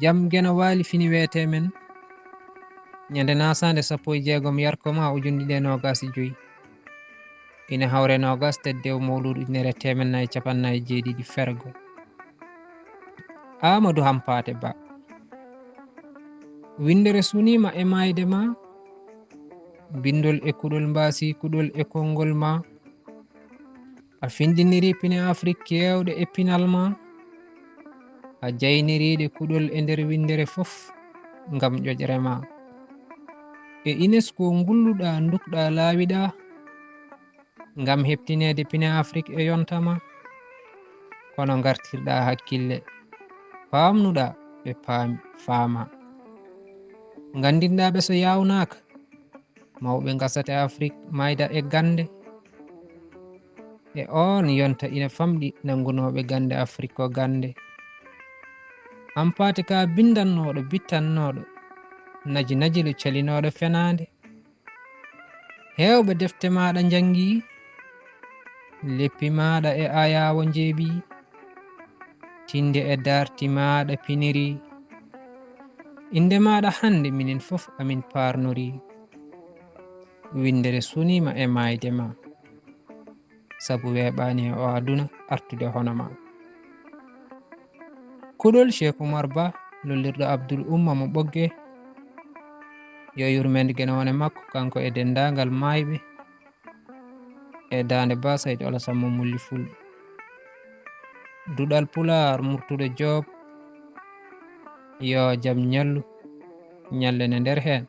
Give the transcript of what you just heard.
jam gena wali fini wete men nyande nasande 16 yarkoma ujundi ɗe 25 ina hawre 20 teddew mawludu ujunere 457 fergo Amadou Hampate Ba windere sunima e mayde ma bindol e kuɗol mbasi kuɗol e konngol ma a findiniri pine Afrique kewɗe e pinal ma a jayniriɗe kuɗol e nder windere fof ngam ƴoƴre ma e UNESCO ngulluɗa dukɗa laawiɗa ngam heptinede pine Afrique e yontama kono gartirɗa hakkille famnuɗa ɓe faama gandinɗa ɓe so yawnaka mawɓe gasate Afrique mayda e gande e on yonta ina famɗi nangunoɓe gande Afrique ko gande Hampate ka bindannoɗo bittannoɗo naji najilu calinoɗo fenade hewɓe defte maɗa jangi leppi maɗa e ayawo jeeɓi tinde e darti maɗa piniri inde maɗa hande minen fof amin parnori windere sunima e mayde ma sabu weɓani e o aduna artude hono ma kuɗol Cheikh Oumar Ba lollirɗo Abdoul Umma mo ɓogge yo yurmede guenowone makko kanko e dendagal mayɓe e dande Ba Sayd Alassane Molli Fulɓe duɗal Pular murtuɗo Job yo jaam ñallu ñallene nder hen